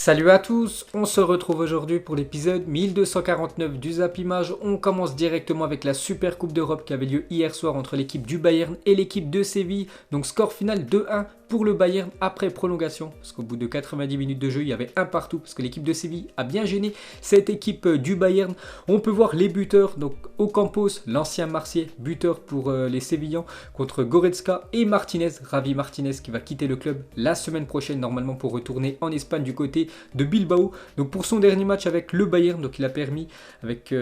Salut à tous, on se retrouve aujourd'hui pour l'épisode 1249 du Zap Image. On commence directement avec la Super Coupe d'Europe qui avait lieu hier soir entre l'équipe du Bayern et l'équipe de Séville. Donc score final 2-1 pour le Bayern après prolongation. Parce qu'au bout de 90 minutes de jeu, il y avait un partout. Parce que l'équipe de Séville a bien gêné cette équipe du Bayern. On peut voir les buteurs. Donc Ocampos, l'ancien Marseillais, buteur pour les Sévillans contre Goretzka et Martinez. Ravi Martinez qui va quitter le club la semaine prochaine normalement pour retourner en Espagne du côté de Bilbao. Donc pour son dernier match avec le Bayern, donc il a permis avec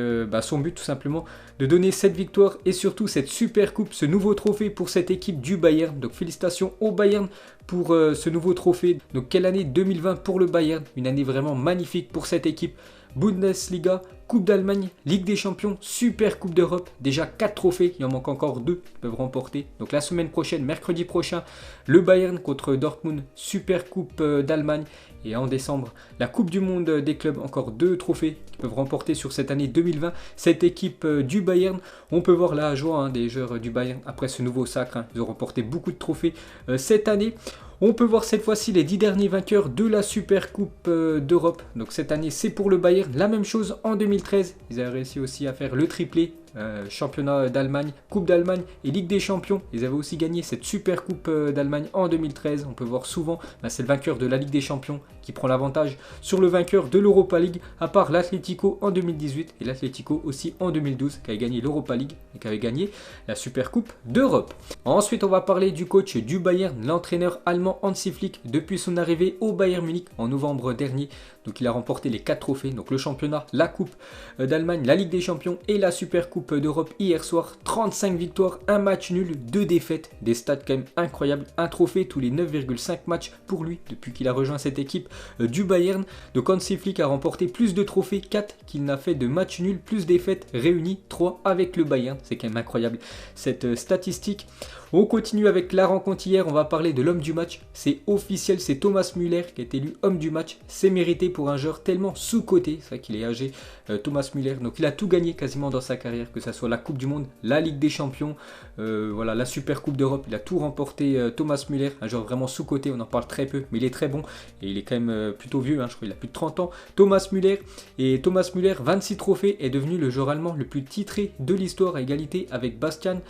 son but tout simplement de donner cette victoire et surtout cette super coupe, ce nouveau trophée pour cette équipe du Bayern. Donc félicitations au Bayern pour ce nouveau trophée. Donc quelle année 2020 pour le Bayern, une année vraiment magnifique pour cette équipe. Bundesliga, Coupe d'Allemagne, Ligue des Champions, Super Coupe d'Europe, déjà 4 trophées, il en manque encore 2 qui peuvent remporter. Donc la semaine prochaine, mercredi prochain, le Bayern contre Dortmund, Super Coupe d'Allemagne. Et en décembre, la Coupe du Monde des clubs, encore 2 trophées qui peuvent remporter sur cette année 2020. Cette équipe du Bayern, on peut voir la joie des joueurs du Bayern après ce nouveau sacre. Ils ont remporté beaucoup de trophées cette année. On peut voir cette fois-ci les 10 derniers vainqueurs de la Super Coupe d'Europe. Donc cette année, c'est pour le Bayern. La même chose en 2013. Ils avaient réussi aussi à faire le triplé. Championnat d'Allemagne, Coupe d'Allemagne et Ligue des Champions. Ils avaient aussi gagné cette Super Coupe d'Allemagne en 2013. On peut voir souvent, c'est le vainqueur de la Ligue des Champions qui prend l'avantage sur le vainqueur de l'Europa League, à part l'Atlético en 2018 et l'Atlético aussi en 2012 qui avait gagné l'Europa League et qui avait gagné la Super Coupe d'Europe. Ensuite, on va parler du coach du Bayern, l'entraîneur allemand Hansi Flick, depuis son arrivée au Bayern Munich en novembre dernier. Donc il a remporté les 4 trophées, donc le championnat, la Coupe d'Allemagne, la Ligue des Champions et la Super Coupe d'Europe hier soir. 35 victoires, 1 match nul, 2 défaites, des stats quand même incroyables, un trophée tous les 9,5 matchs pour lui depuis qu'il a rejoint cette équipe du Bayern. Donc Hansi Flick a remporté plus de trophées, 4 qu'il n'a fait de match nul, plus défaites réunies, 3 avec le Bayern. C'est quand même incroyable cette statistique. On continue avec la rencontre hier, on va parler de l'homme du match. C'est officiel, c'est Thomas Müller qui est élu homme du match. C'est mérité pour un joueur tellement sous-coté, c'est vrai qu'il est âgé, Thomas Müller. Donc il a tout gagné quasiment dans sa carrière, que ce soit la Coupe du Monde, la Ligue des Champions, la Super Coupe d'Europe. Il a tout remporté, Thomas Müller, un joueur vraiment sous-coté, on en parle très peu, mais il est très bon. Et il est quand même plutôt vieux, je crois qu'il a plus de 30 ans. Thomas Müller, 26 trophées, est devenu le joueur allemand le plus titré de l'histoire à égalité avec Bastian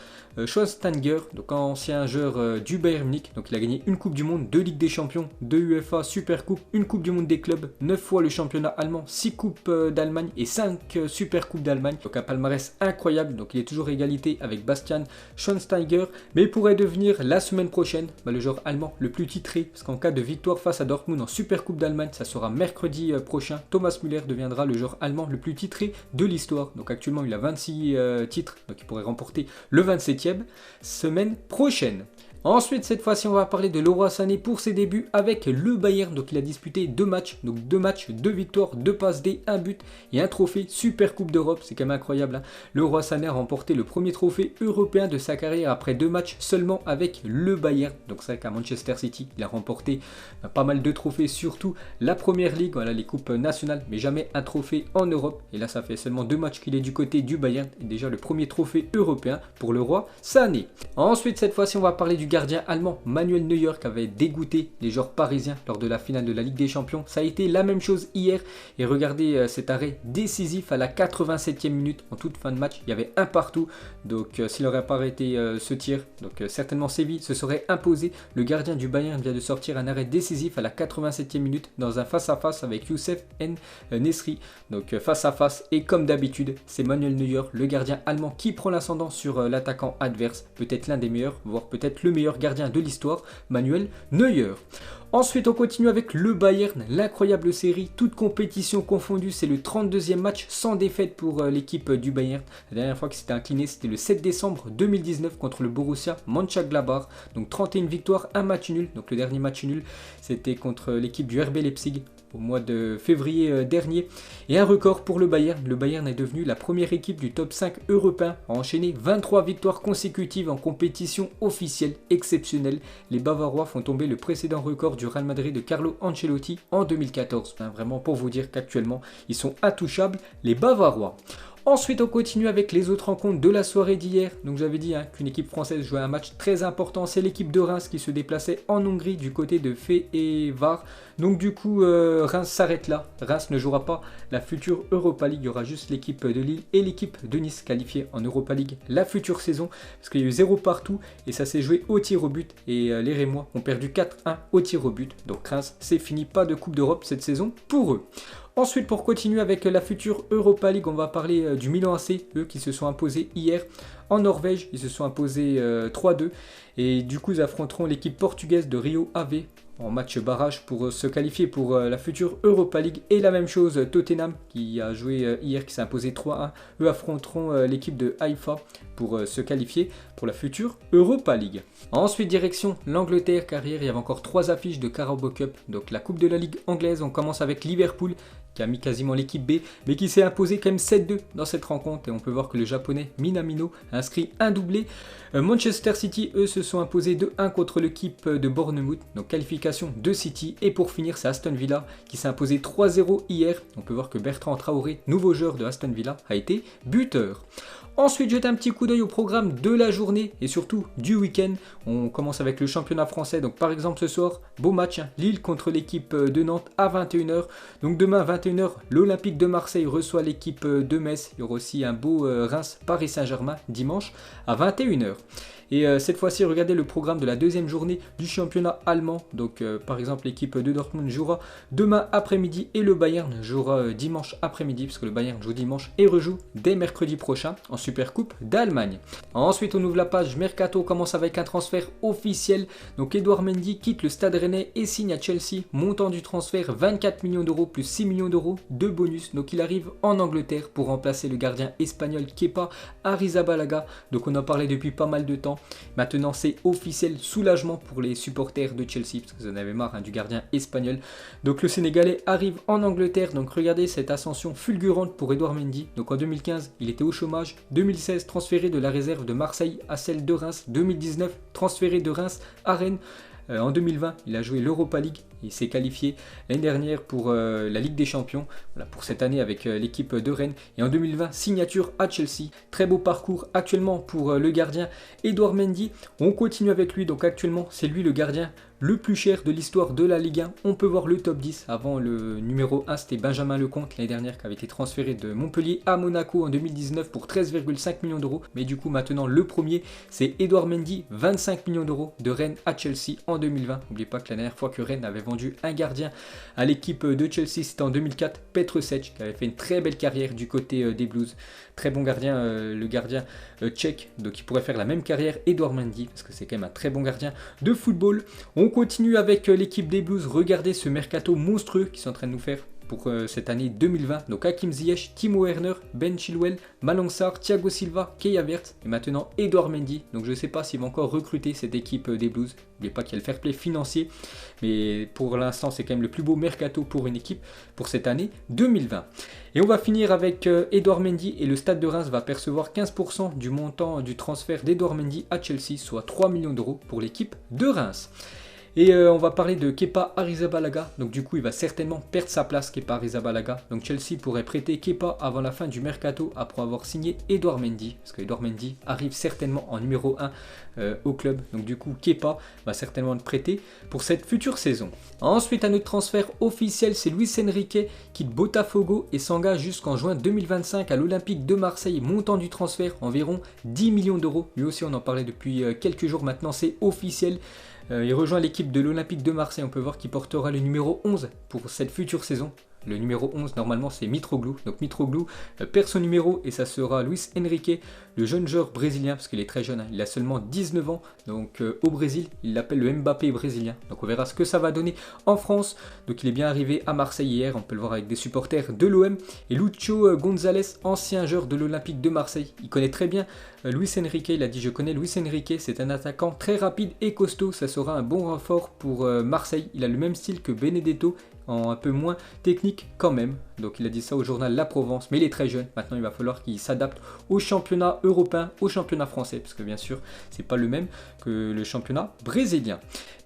Schweinsteiger, donc ancien joueur du Bayern Munich. Donc il a gagné une Coupe du Monde, 2 Ligues des Champions, 2 UEFA Super Coupe, une Coupe du Monde des clubs, 9 fois le championnat allemand, 6 Coupes d'Allemagne et 5 Super Coupes d'Allemagne. Donc un palmarès incroyable, donc il est toujours à égalité avec Bastian Schweinsteiger, mais il pourrait devenir la semaine prochaine le joueur allemand le plus titré, parce qu'en cas de victoire face à Dortmund en Super Coupe d'Allemagne, ça sera mercredi prochain, Thomas Müller deviendra le joueur allemand le plus titré de l'histoire. Donc actuellement il a 26 titres, donc il pourrait remporter le 27e semaine prochaine. Ensuite, cette fois-ci, on va parler de Leroy Sané pour ses débuts avec le Bayern. Donc, il a disputé 2 matchs. Donc, 2 matchs, 2 victoires, 2 passes D, 1 but et un trophée Super Coupe d'Europe. C'est quand même incroyable. Leroy Sané a remporté le premier trophée européen de sa carrière après 2 matchs seulement avec le Bayern. Donc, c'est vrai qu'à Manchester City, il a remporté pas mal de trophées, surtout la Première Ligue, les coupes nationales, mais jamais un trophée en Europe. Et là, ça fait seulement 2 matchs qu'il est du côté du Bayern. Et déjà le premier trophée européen pour Leroy Sané. Ensuite, cette fois-ci, on va parler du gardien allemand Manuel Neuer qui avait dégoûté les joueurs parisiens lors de la finale de la Ligue des Champions. Ça a été la même chose hier et regardez cet arrêt décisif à la 87e minute en toute fin de match. Il y avait un partout, donc s'il n'aurait pas arrêté ce tir, donc certainement Séville se serait imposé. Le gardien du Bayern vient de sortir un arrêt décisif à la 87e minute dans un face-à-face avec Youssef Nesri. Donc face à face, et comme d'habitude, c'est Manuel Neuer, le gardien allemand, qui prend l'ascendant sur l'attaquant adverse, peut-être l'un des meilleurs, voire peut-être le meilleur gardien de l'histoire, Manuel Neuer. Ensuite, on continue avec le Bayern, l'incroyable série, toute compétition confondue. C'est le 32e match sans défaite pour l'équipe du Bayern. La dernière fois que c'était incliné, c'était le 7 décembre 2019 contre le Borussia Mönchengladbach. Donc 31 victoires, un match nul. Donc le dernier match nul, c'était contre l'équipe du RB Leipzig au mois de février dernier. Et un record pour le Bayern. Le Bayern est devenu la première équipe du top 5 européen à enchaîner 23 victoires consécutives en compétition officielle exceptionnelle. Les Bavarois font tomber le précédent record du Real Madrid de Carlo Ancelotti en 2014. Vraiment pour vous dire qu'actuellement, ils sont intouchables, les Bavarois. Ensuite, on continue avec les autres rencontres de la soirée d'hier. Donc j'avais dit qu'une équipe française jouait un match très important. C'est l'équipe de Reims qui se déplaçait en Hongrie du côté de Fé et Var. Donc du coup, Reims s'arrête là. Reims ne jouera pas la future Europa League. Il y aura juste l'équipe de Lille et l'équipe de Nice qualifiées en Europa League la future saison. Parce qu'il y a eu 0 partout et ça s'est joué au tir au but. Et les Rémois ont perdu 4-1 au tir au but. Donc Reims, c'est fini. Pas de Coupe d'Europe cette saison pour eux. Ensuite, pour continuer avec la future Europa League, on va parler du Milan AC, eux qui se sont imposés hier en Norvège. Ils se sont imposés 3-2 et du coup, ils affronteront l'équipe portugaise de Rio Ave en match barrage pour se qualifier pour la future Europa League. Et la même chose, Tottenham qui a joué hier, qui s'est imposé 3-1. Eux affronteront l'équipe de Haïfa pour se qualifier pour la future Europa League. Ensuite, direction l'Angleterre, car hier, il y avait encore 3 affiches de Carabao Cup. Donc la Coupe de la Ligue anglaise, on commence avec Liverpool qui a mis quasiment l'équipe B, mais qui s'est imposé quand même 7-2 dans cette rencontre. Et on peut voir que le japonais Minamino a inscrit un doublé. Manchester City, eux, se sont imposés 2-1 contre l'équipe de Bournemouth. Donc qualification de City. Et pour finir, c'est Aston Villa qui s'est imposé 3-0 hier. On peut voir que Bertrand Traoré, nouveau joueur de Aston Villa, a été buteur. Ensuite, jetez un petit coup d'œil au programme de la journée et surtout du week-end. On commence avec le championnat français. Donc par exemple ce soir, beau match, Lille contre l'équipe de Nantes à 21h. Donc demain 21h, l'Olympique de Marseille reçoit l'équipe de Metz. Il y aura aussi un beau Reims-Paris Saint-Germain dimanche à 21h. Et cette fois-ci, regardez le programme de la deuxième journée du championnat allemand. Donc par exemple, l'équipe de Dortmund jouera demain après-midi et le Bayern jouera dimanche après-midi, parce que le Bayern joue dimanche et rejoue dès mercredi prochain en Supercoupe d'Allemagne. Ensuite, on ouvre la page Mercato, commence avec un transfert officiel. Donc Edouard Mendy quitte le Stade Rennais et signe à Chelsea. Montant du transfert 24 millions d'euros plus 6 millions d'euros de bonus. Donc il arrive en Angleterre pour remplacer le gardien espagnol Kepa Arrizabalaga. Donc on en parlait depuis pas mal de temps. Maintenant c'est officiel, soulagement pour les supporters de Chelsea parce que vous en avez marre du gardien espagnol. Donc le Sénégalais arrive en Angleterre. Donc regardez cette ascension fulgurante pour Edouard Mendy. Donc en 2015 il était au chômage, 2016 transféré de la réserve de Marseille à celle de Reims, 2019 transféré de Reims à Rennes. En 2020, il a joué l'Europa League, il s'est qualifié l'année dernière pour la Ligue des Champions, voilà, pour cette année avec l'équipe de Rennes. Et en 2020, signature à Chelsea. Très beau parcours actuellement pour le gardien Edouard Mendy. On continue avec lui, donc actuellement c'est lui le gardien le plus cher de l'histoire de la Ligue 1. On peut voir le top 10. Avant, le numéro 1, c'était Benjamin Lecomte l'année dernière qui avait été transféré de Montpellier à Monaco en 2019 pour 13,5 millions d'euros. Mais du coup, maintenant, le premier, c'est Edouard Mendy, 25 millions d'euros de Rennes à Chelsea en 2020. N'oubliez pas que la dernière fois que Rennes avait vendu un gardien à l'équipe de Chelsea, c'était en 2004, Petr Cech, qui avait fait une très belle carrière du côté des Blues. Très bon gardien, le gardien tchèque, donc il pourrait faire la même carrière Edouard Mendy, parce que c'est quand même un très bon gardien de football. On continue avec l'équipe des Blues. Regardez ce mercato monstrueux qu'ils sont en train de nous faire pour cette année 2020. Donc Hakim Ziyech, Timo Werner, Ben Chilwell, Malang Sarr, Thiago Silva, Kai Havertz et maintenant Edouard Mendy. Donc je ne sais pas s'ils vont encore recruter cette équipe des Blues. N'oubliez pas qu'il y a le fair play financier, mais pour l'instant c'est quand même le plus beau mercato pour une équipe pour cette année 2020. Et on va finir avec Edouard Mendy et le Stade de Reims va percevoir 15% du montant du transfert d'Edouard Mendy à Chelsea, soit 3 millions d'euros pour l'équipe de Reims. Et on va parler de Kepa Arrizabalaga. Donc du coup, il va certainement perdre sa place, Kepa Arrizabalaga. Donc Chelsea pourrait prêter Kepa avant la fin du mercato après avoir signé Edouard Mendy. Parce que Edouard Mendy arrive certainement en numéro 1 au club. Donc du coup, Kepa va certainement le prêter pour cette future saison. Ensuite, un autre transfert officiel, c'est Luis Enrique qui quitte Botafogo et s'engage jusqu'en juin 2025 à l'Olympique de Marseille. Montant du transfert, environ 10 millions d'euros. Lui aussi, on en parlait depuis quelques jours maintenant, c'est officiel. Il rejoint l'équipe de l'Olympique de Marseille. On peut voir qu'il portera le numéro 11 pour cette future saison. Le numéro 11, normalement, c'est Mitroglou. Donc Mitroglou perd son numéro et ça sera Luis Enrique, le jeune joueur brésilien, parce qu'il est très jeune. Il a seulement 19 ans. Donc au Brésil, il l'appelle le Mbappé brésilien. Donc on verra ce que ça va donner en France. Donc il est bien arrivé à Marseille hier. On peut le voir avec des supporters de l'OM. Et Lucho González, ancien joueur de l'Olympique de Marseille. Il connaît très bien Luis Enrique. Il a dit: je connais Luis Enrique. C'est un attaquant très rapide et costaud. Ça sera un bon renfort pour Marseille. Il a le même style que Benedetto. un peu moins technique quand même. Donc il a dit ça au journal La Provence, mais il est très jeune. Maintenant il va falloir qu'il s'adapte au championnat européen, au championnat français, parce que bien sûr c'est pas le même que le championnat brésilien.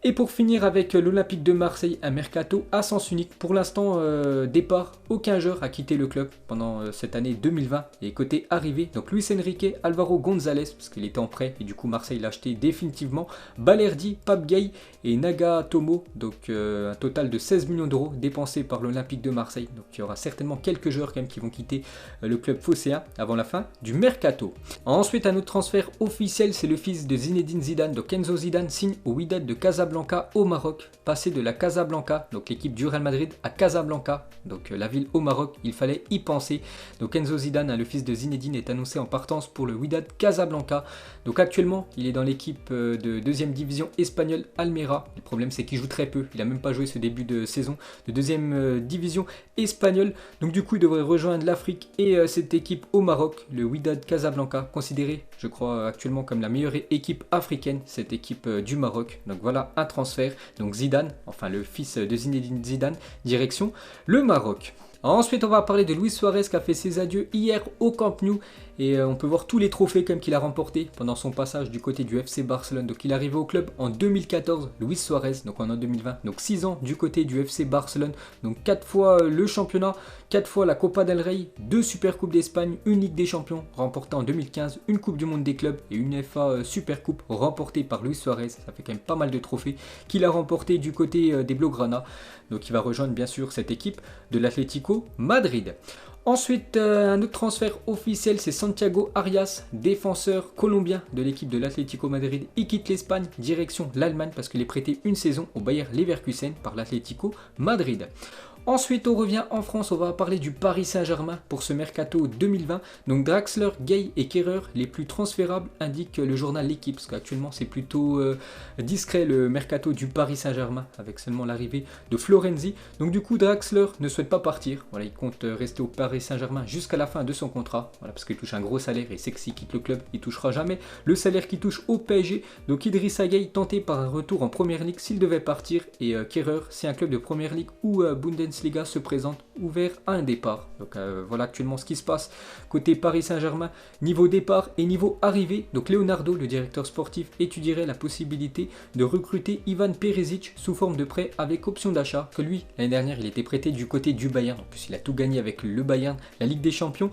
Et pour finir avec l'Olympique de Marseille, un mercato à sens unique. Pour l'instant, départ, aucun joueur a quitté le club pendant cette année 2020. Et côté arrivée, donc Luis Enrique, Alvaro González, parce qu'il était en prêt, et du coup Marseille l'a acheté définitivement, Balerdi, Pape Gueye et Nagatomo, donc un total de 16 millions d'euros dépensés par l'Olympique de Marseille. Donc il y aura certainement quelques joueurs quand même qui vont quitter le club phocéen avant la fin du mercato. Ensuite, un autre transfert officiel, c'est le fils de Zinedine Zidane. Donc Enzo Zidane signe au Wydad de Casablanca au Maroc, passé de la Casablanca, donc l'équipe du Real Madrid, à Casablanca, donc la ville au Maroc, il fallait y penser. Donc Enzo Zidane, le fils de Zinedine, est annoncé en partance pour le Wydad Casablanca. Donc actuellement, il est dans l'équipe de deuxième division espagnole Almeria. Le problème, c'est qu'il joue très peu, il n'a même pas joué ce début de saison de deuxième division espagnole. Donc du coup, il devrait rejoindre l'Afrique et cette équipe au Maroc, le Wydad Casablanca, considéré, je crois, actuellement comme la meilleure équipe africaine, cette équipe du Maroc. Donc voilà un transfert. Donc Zidane, enfin le fils de Zinedine Zidane, direction le Maroc. Ensuite, on va parler de Luis Suarez qui a fait ses adieux hier au Camp Nou. Et on peut voir tous les trophées comme qu'il a remportés pendant son passage du côté du FC Barcelone. Donc il est arrivé au club en 2014, Luis Suarez, donc en 2020. Donc 6 ans du côté du FC Barcelone. Donc 4 fois le championnat, 4 fois la Copa del Rey, 2 Super Coupes d'Espagne, une Ligue des Champions remportée en 2015, une Coupe du Monde des clubs et une FA Super Coupe remportée par Luis Suarez. Ça fait quand même pas mal de trophées qu'il a remporté du côté des Blaugrana. Donc il va rejoindre bien sûr cette équipe de l'Atlético Madrid. Ensuite, un autre transfert officiel, c'est Santiago Arias, défenseur colombien de l'équipe de l'Atlético Madrid. Il quitte l'Espagne, direction l'Allemagne parce qu'il est prêté une saison au Bayer Leverkusen par l'Atlético Madrid. Ensuite, on revient en France, on va parler du Paris Saint-Germain pour ce mercato 2020. Donc Draxler, Gueye et Kehrer, les plus transférables, indique le journal L'Équipe, parce qu'actuellement c'est plutôt discret le mercato du Paris Saint-Germain, avec seulement l'arrivée de Florenzi. Donc du coup, Draxler ne souhaite pas partir, voilà, il compte rester au Paris Saint-Germain jusqu'à la fin de son contrat, voilà, parce qu'il touche un gros salaire et sait que s'il quitte le club, il touchera jamais le salaire qu'il touche au PSG. Donc Idrissa Gueye tenté par un retour en Première Ligue s'il devait partir, et Kehrer, si un club de Première Ligue ou Bundesliga se présente ouvert à un départ. Donc voilà actuellement ce qui se passe côté Paris Saint-Germain, niveau départ et niveau arrivée. Donc Leonardo, le directeur sportif, étudierait la possibilité de recruter Ivan Perisic sous forme de prêt avec option d'achat. Que lui, l'année dernière, il était prêté du côté du Bayern. En plus, il a tout gagné avec le Bayern, la Ligue des Champions.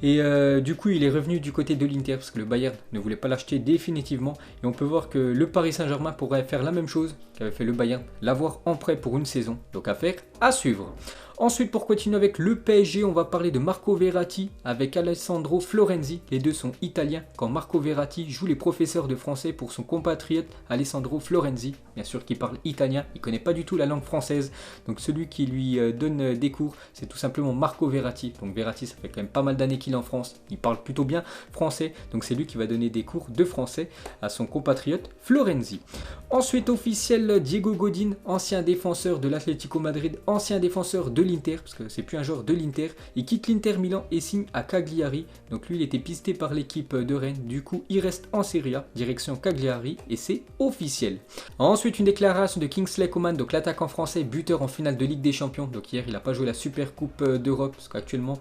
Et du coup, il est revenu du côté de l'Inter parce que le Bayern ne voulait pas l'acheter définitivement. Et on peut voir que le Paris Saint-Germain pourrait faire la même chose qu'avait fait le Bayern, l'avoir en prêt pour une saison. Donc affaire à suivre. Ensuite, pour continuer avec le PSG, on va parler de Marco Verratti avec Alessandro Florenzi. Les deux sont italiens quand Marco Verratti joue les professeurs de français pour son compatriote Alessandro Florenzi. Bien sûr qu'il parle italien, il ne connaît pas du tout la langue française. Donc celui qui lui donne des cours, c'est tout simplement Marco Verratti. Donc Verratti, ça fait quand même pas mal d'années qu'il est en France. Il parle plutôt bien français. Donc c'est lui qui va donner des cours de français à son compatriote Florenzi. Ensuite, officiel, Diego Godin, ancien défenseur de l'Atlético Madrid, ancien défenseur de l'Inter, parce que c'est plus un joueur de l'Inter. Il quitte l'Inter Milan et signe à Cagliari. Donc lui, il était pisté par l'équipe de Rennes. Du coup, il reste en Serie A, direction Cagliari, et c'est officiel. Ensuite, une déclaration de Kingsley Coman, donc l'attaquant français, buteur en finale de Ligue des Champions. Donc hier, il n'a pas joué la Super Coupe d'Europe, parce qu'actuellement,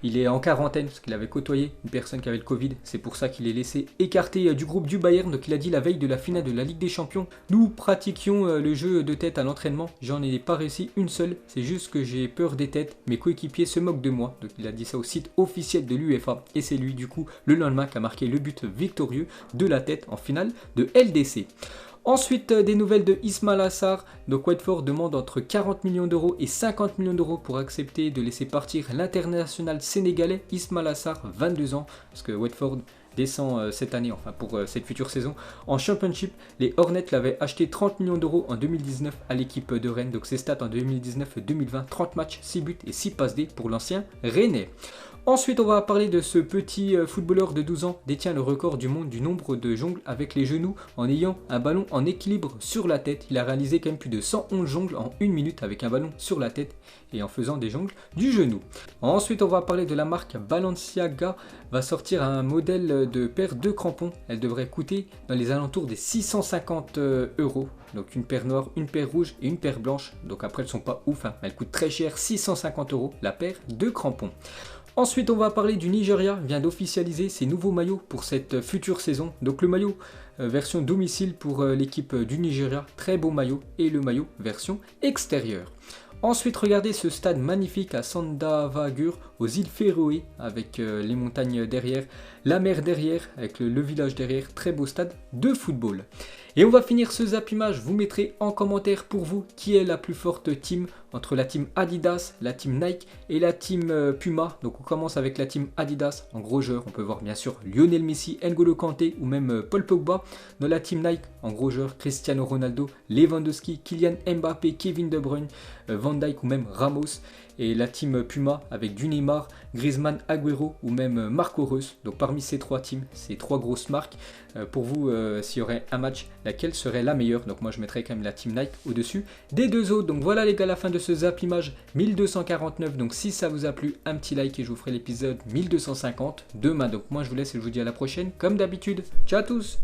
il est en quarantaine, parce qu'il avait côtoyé une personne qui avait le Covid. C'est pour ça qu'il est laissé écarté du groupe du Bayern. Donc il a dit la veille de la finale de la Ligue des Champions, nous pratiquions le jeu de tête à l'entraînement. J'en ai pas réussi une seule. C'est juste que j'ai peur des têtes. Mes coéquipiers se moquent de moi. Donc il a dit ça au site officiel de l'UEFA. Et c'est lui, du coup, le lendemain, qui a marqué le but victorieux de la tête en finale de LDC. Ensuite, des nouvelles de Ismaïla Sarr. Donc Watford demande entre 40 millions d'euros et 50 millions d'euros pour accepter de laisser partir l'international sénégalais Ismaïla Sarr, 22 ans. Parce que Watford descend cette année, enfin pour cette future saison, en Championship. Les Hornets l'avaient acheté 30 millions d'euros en 2019 à l'équipe de Rennes. Donc ses stats en 2019-2020, 30 matchs, 6 buts et 6 passes D pour l'ancien Rennais. Ensuite, on va parler de ce petit footballeur de 12 ans, détient le record du monde du nombre de jongles avec les genoux en ayant un ballon en équilibre sur la tête. Il a réalisé quand même plus de 111 jongles en 1 minute avec un ballon sur la tête et en faisant des jongles du genou. Ensuite, on va parler de la marque Balenciaga, va sortir un modèle de paire de crampons, elle devrait coûter dans les alentours des 650 euros. Donc une paire noire, une paire rouge et une paire blanche. Donc après elles sont pas ouf, hein, mais elles coûtent très cher, 650 euros la paire de crampons. Ensuite, on va parler du Nigeria, vient d'officialiser ses nouveaux maillots pour cette future saison. Donc le maillot version domicile pour l'équipe du Nigeria, très beau maillot, et le maillot version extérieure. Ensuite, regardez ce stade magnifique à Sandavagur, aux îles Féroé, avec les montagnes derrière, la mer derrière, avec le village derrière, très beau stade de football. Et on va finir ce Zap Image, vous mettrez en commentaire pour vous qui est la plus forte team entre la team Adidas, la team Nike et la team Puma. Donc on commence avec la team Adidas, en gros joueurs, on peut voir bien sûr Lionel Messi, N'Golo Kanté ou même Paul Pogba. Dans la team Nike, en gros joueurs, Cristiano Ronaldo, Lewandowski, Kylian Mbappé, Kevin De Bruyne, Van Dijk ou même Ramos. Et la team Puma avec du Neymar, Griezmann, Agüero ou même Marco Reus. Donc parmi ces trois teams, ces trois grosses marques, pour vous, s'il y aurait un match, laquelle serait la meilleure? Donc moi je mettrais quand même la team Nike au-dessus des deux autres. Donc voilà les gars, la fin de ce Zap Image 1249. Donc si ça vous a plu, un petit like et je vous ferai l'épisode 1250 demain. Donc moi je vous laisse et je vous dis à la prochaine comme d'habitude. Ciao à tous!